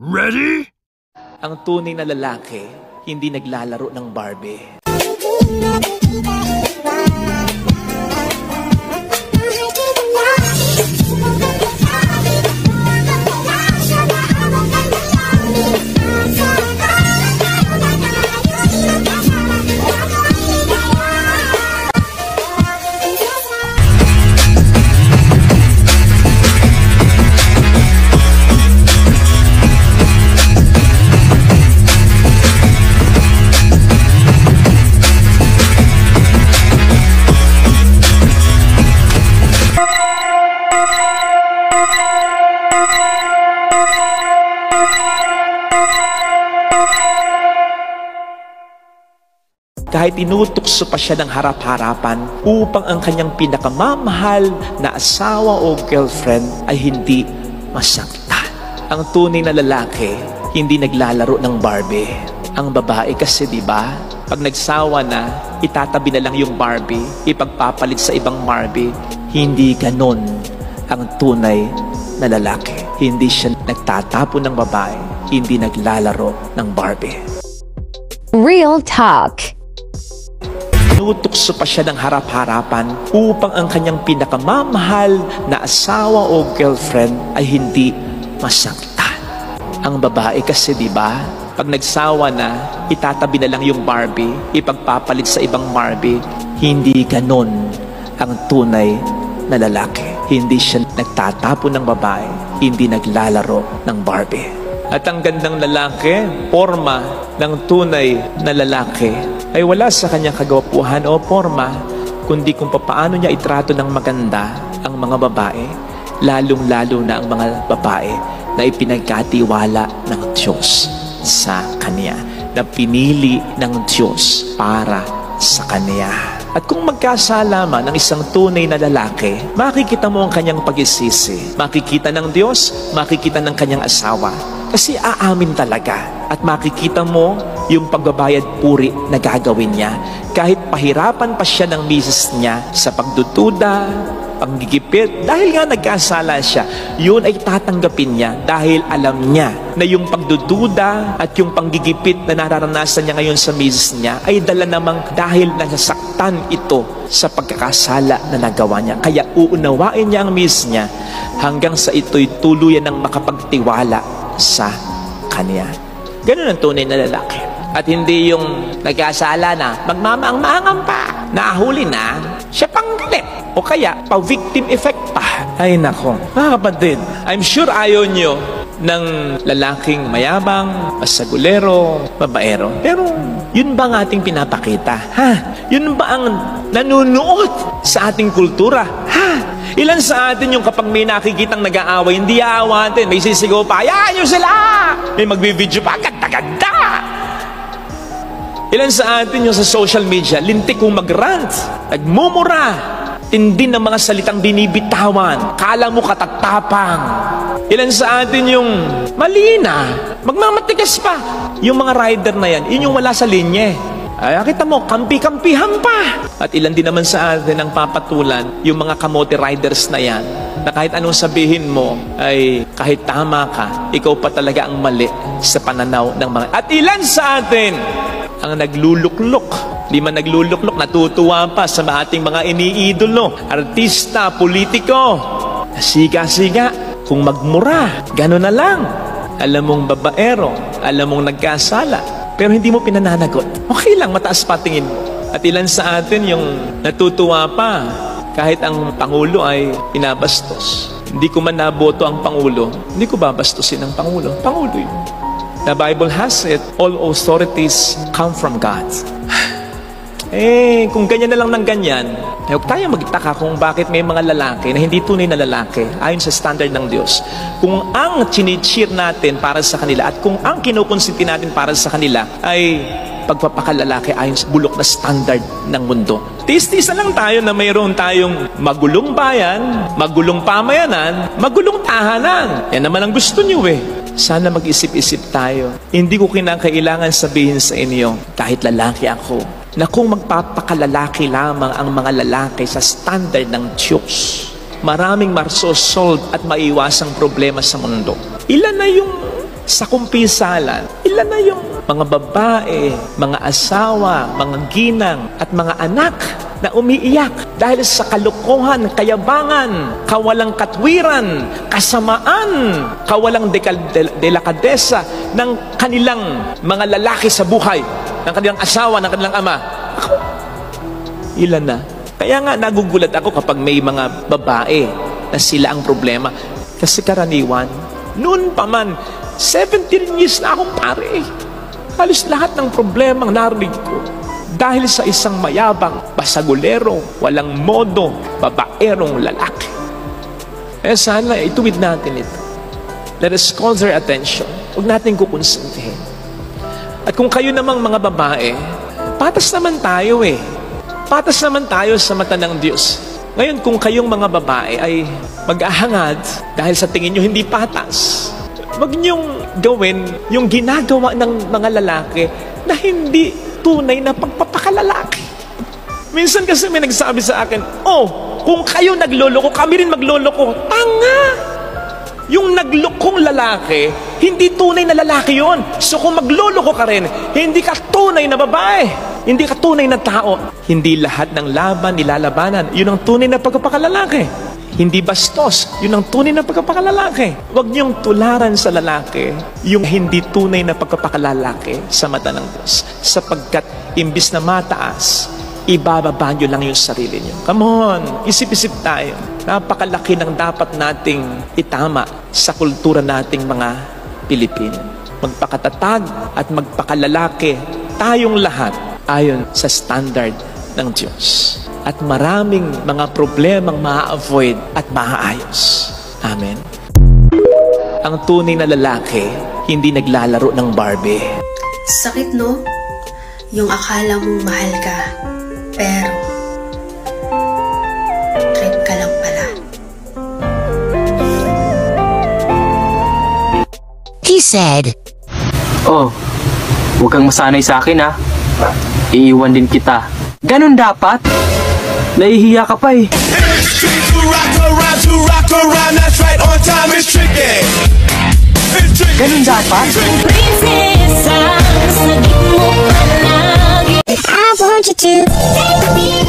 Ready? Ang tunay na lalaki, hindi naglalaro ng Barbie. Kahit tinutukso pa siya ng harap-harapan upang ang kanyang pinakamamahal na asawa o girlfriend ay hindi masaktan. Ang tunay na lalaki, hindi naglalaro ng Barbie. Ang babae kasi, di ba? Pag nagsawa na, itatabi na lang yung Barbie, ipagpapalit sa ibang Barbie. Hindi ganon ang tunay na lalaki. Hindi siya nagtatapon ng babae, hindi naglalaro ng Barbie. Real talk. Tinutukso pa siya ng harap-harapan upang ang kanyang pinakamamahal na asawa o girlfriend ay hindi masaktan. Ang babae kasi, di ba? Pag nagsawa na, itatabi na lang yung Barbie, ipagpapalit sa ibang Barbie. Hindi ganon ang tunay na lalaki. Hindi siya nagtatapon ng babae, hindi naglalaro ng Barbie. At ang gandang lalaki, forma ng tunay na lalaki, ay wala sa kanyang kagwapuhan o forma, kundi kung paano niya itrato ng maganda ang mga babae, lalong-lalo na ang mga babae na ipinagkatiwala ng Diyos sa Kanya, na pinili ng Diyos para sa Kanya. At kung magkasalaman ng isang tunay na lalaki, makikita mo ang kanyang pag-isisi. Makikita ng Diyos, makikita ng kanyang asawa. Kasi aamin talaga. At makikita mo yung pagbabayad puri na gagawin niya. Kahit pahirapan pa siya ng misis niya sa pagdududa, panggigipit, dahil nga nagkasala siya, yun ay tatanggapin niya dahil alam niya na yung pagdududa at yung panggigipit na nararanasan niya ngayon sa misis niya ay dala namang dahil nasasaktan ito sa pagkakasala na nagawa niya. Kaya uunawain niya ang misis niya hanggang sa ito'y tuluyan ng makapagtiwala sa kanya. Ganun ang tunay na lalaki. At hindi yung nagkasala na magmamaang-maangang pa, nahuli na, siya pang galit. O kaya, pa-victim effect pa. Ay nako, mga kapatid, I'm sure ayaw nyo ng lalaking mayabang, masagulero, babaero. Pero, yun ba ang ating pinapakita? Ha? Yun ba ang nanunuot sa ating kultura? Ha? Ilan sa atin yung kapag may nakikitang nag-aaway, hindi aawatin, may sisigaw pa, hayaan nyo sila! May magbibideo pa, ganda-ganda! Ilan sa atin yung sa social media, lintik kong mag-rant, nagmumura, tindi ng mga salitang binibitawan, kala mo katatapang. Ilan sa atin yung malina, magmamatigas pa. Yung mga rider na yan, yun yung wala sa linya. Ay, kita mo, kampi-kampihan pa. At ilan din naman sa atin ang papatulan, yung mga kamote riders na yan, na kahit anong sabihin mo, ay kahit tama ka, ikaw pa talaga ang mali sa pananaw ng mga... At ilan sa atin ang nagluluklok. Di man nagluluklok, natutuwa pa sa ating mga iniidolo, artista, politiko. Siga-siga, kung magmura, gano'n na lang. Alam mong babaero, alam mong nagkasala, pero hindi mo pinananagot. Okay lang, mataas pa tingin mo. At ilan sa atin yung natutuwa pa kahit ang Pangulo ay pinabastos. Hindi ko man naboto ang Pangulo, hindi ko babastusin ang Pangulo. Pangulo yun. The Bible has it, all authorities come from God. Kung ganyan na lang ng ganyan, huwag tayo magtaka kung bakit may mga lalaki na hindi tunay na lalaki ayon sa standard ng Diyos. Kung ang chinicheer natin para sa kanila at kung ang kinukonsinti natin para sa kanila ay pagpapakalalaki ayon sa bulok na standard ng mundo. Tis-tis na lang tayo na mayroon tayong magulong bayan, magulong pamayanan, magulong tahanan. Yan naman ang gusto niyo eh. Sana mag-isip-isip tayo. Hindi ko kinakailangan sabihin sa inyo, kahit lalaki ako, na kung magpapakalalaki lamang ang mga lalaki sa standard ng Diyos, maraming marsosolve at maiwasang problema sa mundo. Ilan na yung Sa kumpisalan, ilan na yung mga babae, mga asawa, mga ginang, at mga anak na umiiyak dahil sa kalukuhan, kayabangan, kawalang katwiran, kasamaan, kawalang delakadesa ng kanilang mga lalaki sa buhay, ng kanilang asawa, ng kanilang ama. Ako, ilan na? Kaya nga nagugulat ako kapag may mga babae na sila ang problema. Kasi karaniwan, noon pa man, 17 years na akong pare. Halos lahat ng problemang narinig ko dahil sa isang mayabang, basagulero, walang modo, babaerong lalaki. Kaya sana ituwid natin ito. Let us call their attention. Huwag natin kukonsintihin. At kung kayo namang mga babae, patas naman tayo eh. Patas naman tayo sa mata ng Diyos. Ngayon, kung kayong mga babae ay mag-ahangad dahil sa tingin nyo hindi patas, huwag niyong gawin yung ginagawa ng mga lalaki na hindi tunay na pagpapakalalaki. Minsan kasi may nagsabi sa akin, oh, kung kayo nagloloko, kami rin magloloko. Tanga! Yung naglokong lalaki, hindi tunay na lalaki yon. So kung magloloko ka rin, hindi ka tunay na babae. Hindi ka tunay na tao. Hindi lahat ng laban nilalabanan. Yun ang tunay na pagpapakalalaki. Hindi bastos, yun ang tunay na pagpapakalalaki. Huwag niyong tularan sa lalaki yung hindi tunay na pagpapakalalaki sa mata ng Diyos. Sapagkat imbis na mataas, ibababa niyo lang yung sarili niyo. Come on, isip-isip tayo. Napakalaki ng dapat nating itama sa kultura nating mga Pilipino. Magpakatatag at magpakalalaki tayong lahat ayon sa standard ng Diyos. At maraming mga problemang maa-avoid at maaayos. Amen. Ang tunay na lalaki, hindi naglalaro ng Barbie. Sakit, no? Yung akala mong mahal ka, pero trip ka lang pala. He said, "Oh, huwag kang masanay sa akin ha. Iiwan din kita." Ganun dapat? Nahihiya ka pa eh. Ganun dapat? I want you to take me